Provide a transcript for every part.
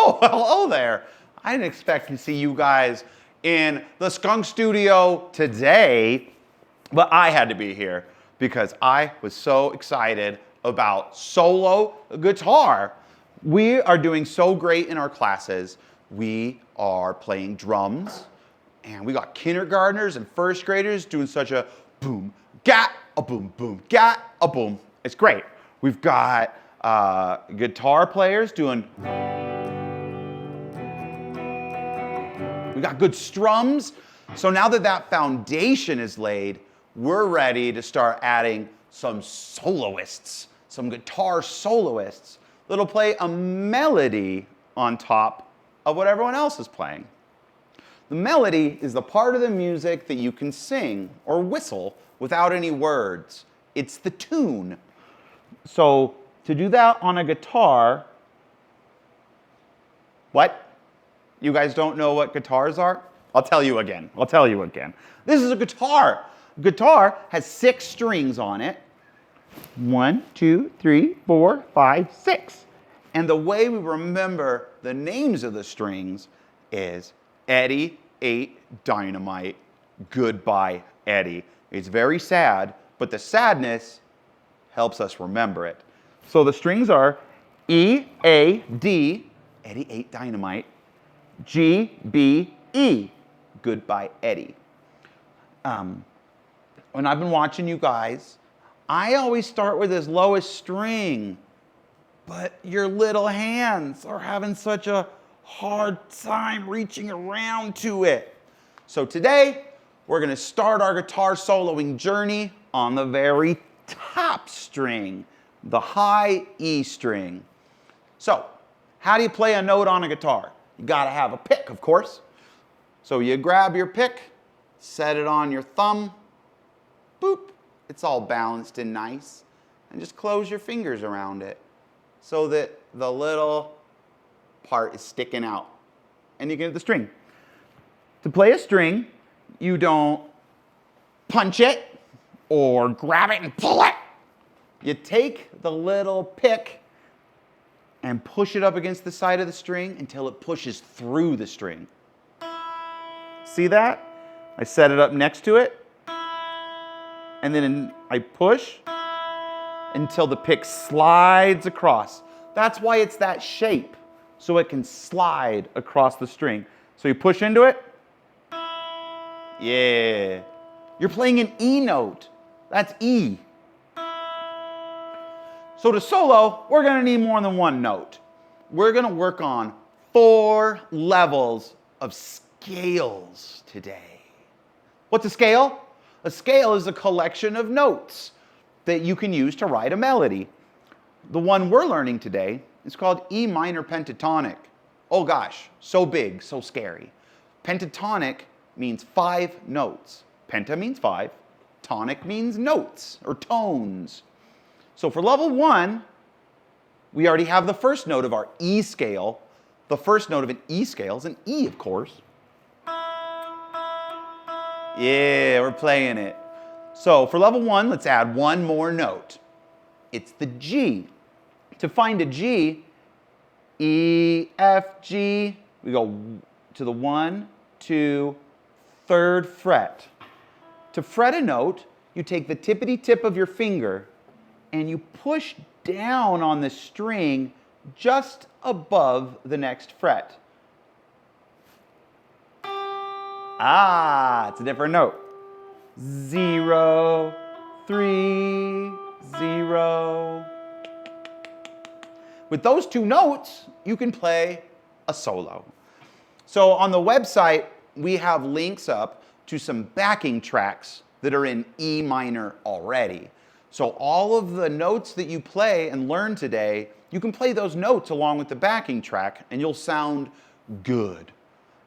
Oh, hello there. I didn't expect to see you guys in the Skunk Studio today, but I had to be here because I was so excited about solo guitar. We are doing so great in our classes. We are playing drums, and we got kindergartners and first graders doing such a boom, gat, a boom, boom, gat, a boom. It's great. We've got guitar players doing. We got good strums. So now that that foundation is laid, we're ready to start adding some soloists, some guitar soloists that'll play a melody on top of what everyone else is playing. The melody is the part of the music that you can sing or whistle without any words. It's the tune. So to do that on a guitar, what? You guys don't know what guitars are? I'll tell you again. This is a guitar. Guitar has 6 strings on it. 1, 2, 3, 4, 5, 6. And the way we remember the names of the strings is Eddie ate dynamite. Goodbye, Eddie. It's very sad, but the sadness helps us remember it. So the strings are E, A, D, Eddie ate dynamite, G, B, E, goodbye, Eddie. When I've been watching you guys, I always start with this lowest string, but your little hands are having such a hard time reaching around to it. So today, we're going to start our guitar soloing journey on the very top string, the high E string. So, how do you play a note on a guitar? You got to have a pick, of course. So you grab your pick, set it on your thumb, boop, it's all balanced and nice, and just close your fingers around it so that the little part is sticking out, and you get the string. To play a string, you don't punch it or grab it and pull it. You take the little pick and push it up against the side of the string until it pushes through the string. See that? I set it up next to it, and then I push until the pick slides across. That's why it's that shape, so it can slide across the string. So you push into it. Yeah. You're playing an E note. That's E. So to solo, we're going to need more than one note. We're going to work on 4 levels of scales today. What's a scale? A scale is a collection of notes that you can use to write a melody. The one we're learning today is called E minor pentatonic. Oh gosh, so big, so scary. Pentatonic means 5 notes. Penta means 5. Tonic means notes or tones. So for level 1, we already have the first note of our E scale. The first note of an E scale is an E, of course. Yeah, we're playing it. So for level 1, let's add one more note. It's the G. To find a G, E, F, G, we go to the 1, 2, 3rd fret. To fret a note, you take the tippity tip of your finger and you push down on the string just above the next fret. Ah, it's a different note. 0, 3, 0. With those 2 notes, you can play a solo. So on the website, we have links up to some backing tracks that are in E minor already. So all of the notes that you play and learn today, you can play those notes along with the backing track and you'll sound good.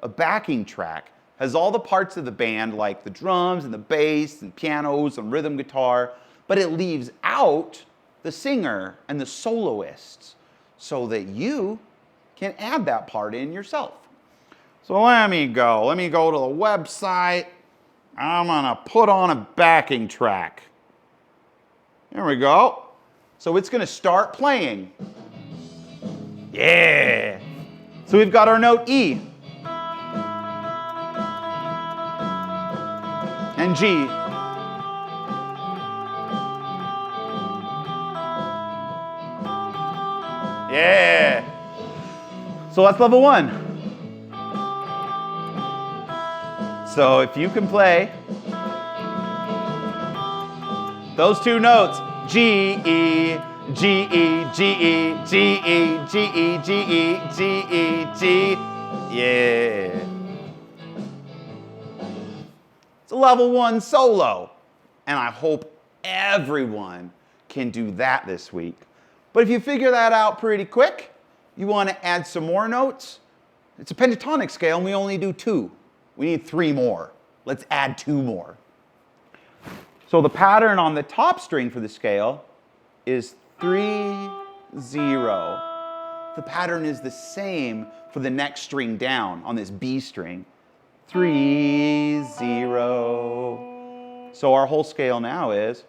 A backing track has all the parts of the band like the drums and the bass and pianos and rhythm guitar, but it leaves out the singer and the soloists so that you can add that part in yourself. So let me go to the website. I'm gonna put on a backing track. There we go. So it's gonna start playing. Yeah. So we've got our note E and G. Yeah. So that's level 1. So if you can play those two notes, G, E, G, E, G, E, G, E, G, E, G, E, G, E, G, yeah. It's a level 1 solo, and I hope everyone can do that this week. But if you figure that out pretty quick, you want to add some more notes. It's a pentatonic scale, and we only do 2. We need 3 more. Let's add 2 more. So the pattern on the top string for the scale is 3, 0. The pattern is the same for the next string down on this B string. 3, 0. So our whole scale now is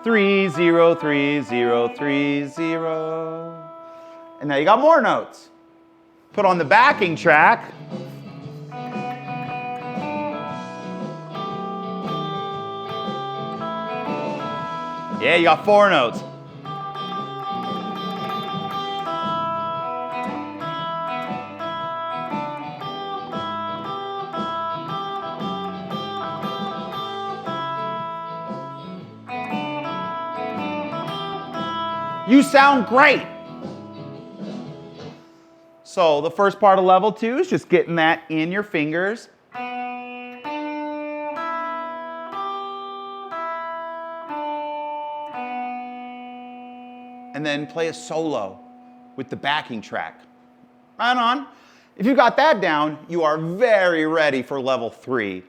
3, 0, 3, 0, 3, 0. And now you got more notes. Put on the backing track. Yeah, you got 4 notes. You sound great. So the first part of level 2 is just getting that in your fingers. And then play a solo with the backing track. Right on. If you got that down, you are very ready for level 3.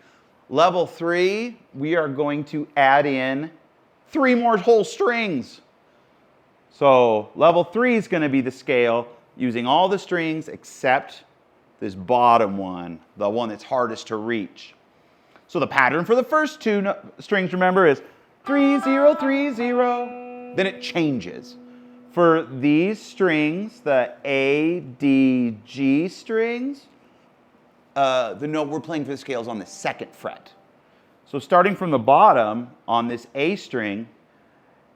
Level 3, we are going to add in 3 more whole strings. So level 3 is going to be the scale using all the strings except this bottom one, the one that's hardest to reach. So the pattern for the first 2 strings, remember, is 3, 0, 3, 0. Then it changes. For these strings, the A, D, G strings, the note we're playing for the scale is on the 2nd fret. So starting from the bottom on this A string,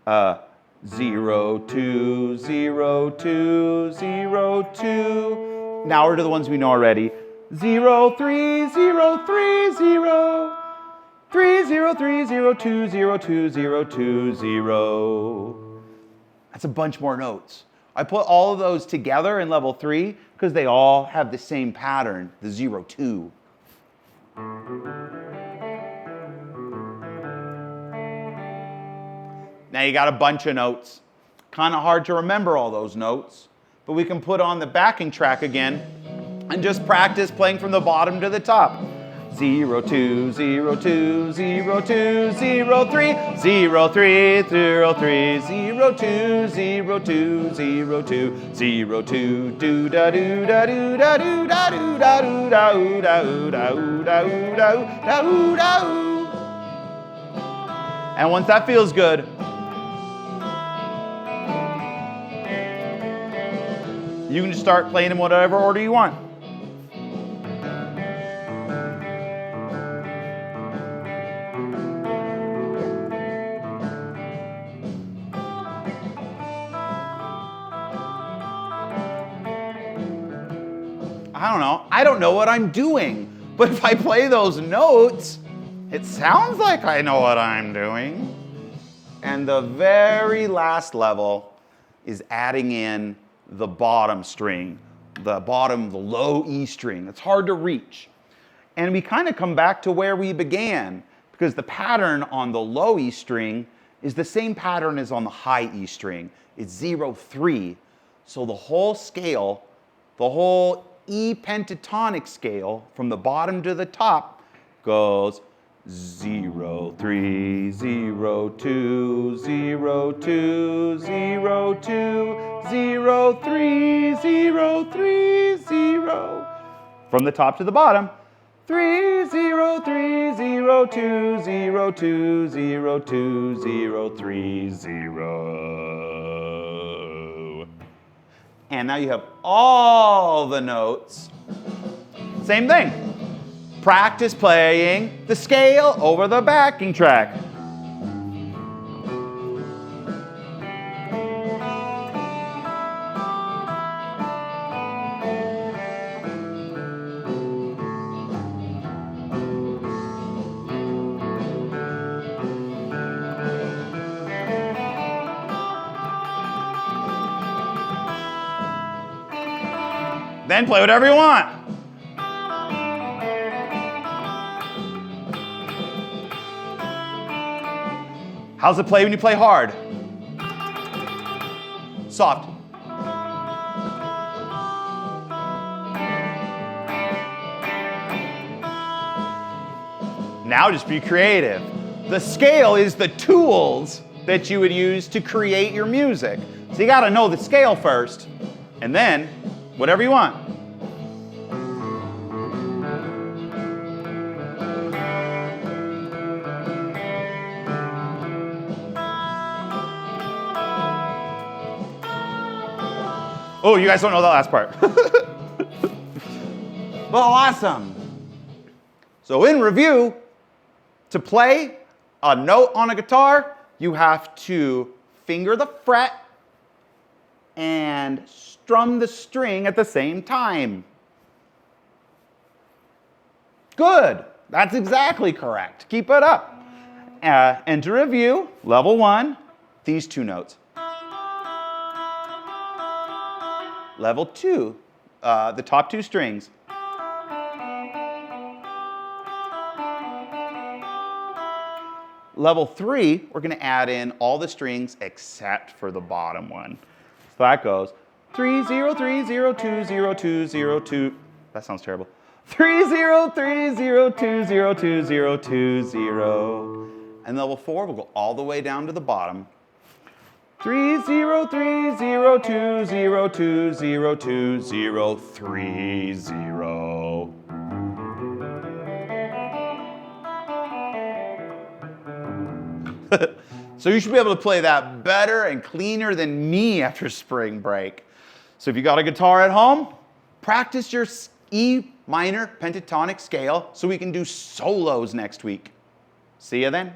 0, 2, 0, 2, 0, 2. Now we're to the ones we know already. 0, 3, 0, 3, 0. 3, 0, 3, 0, 2, 0, 2, 0, 2, 0. That's a bunch more notes. I put all of those together in level 3 because they all have the same pattern, the 0, 2. Now you got a bunch of notes. Kind of hard to remember all those notes, but we can put on the backing track again and just practice playing from the bottom to the top. 0, 2, 0, 2, 0, 2, 0, 3, 0, 3, 0, 3, 0, 2, 0, 2, 0, 2, 0, 2, do da do da do da do da do da do da do da do da do da do da do da do. And once that feels good, you can just start playing in whatever order you want. I don't know what I'm doing, but if I play those notes, it sounds like I know what I'm doing. And the very last level is adding in the bottom string, the low E string. It's hard to reach. And we kind of come back to where we began, because the pattern on the low E string is the same pattern as on the high E string. It's 0, 3. So the whole scale, the whole E pentatonic scale from the bottom to the top goes 0, 3, 0, 2, 0, 2, 0, 2, 0, 3, 0, 3, 0. From the top to the bottom, 3 0 3 0 2 0 2 0 2 0 3 0. And now you have all the notes. Same thing. Practice playing the scale over the backing track. Then play whatever you want. How's it play when you play hard? Soft. Now just be creative. The scale is the tools that you would use to create your music. So you gotta know the scale first, and then whatever you want. Oh, you guys don't know that last part. Well, awesome. So in review, to play a note on a guitar, you have to finger the fret and strum the string at the same time. Good. That's exactly correct. Keep it up. And to review, level 1, these 2 notes. Level 2, the top 2 strings. Level 3, we're going to add in all the strings except for the bottom one. So that goes 3 0 3 0 2 0 2 0 2. That sounds terrible. 3 0 3 0 2 0 2 0 2 0. And level 4 will go all the way down to the bottom. 3 0 3 0 2 0 2 0 2 0 3 0. So you should be able to play that better and cleaner than me after spring break. So if you got a guitar at home, practice your E minor pentatonic scale so we can do solos next week. See you then.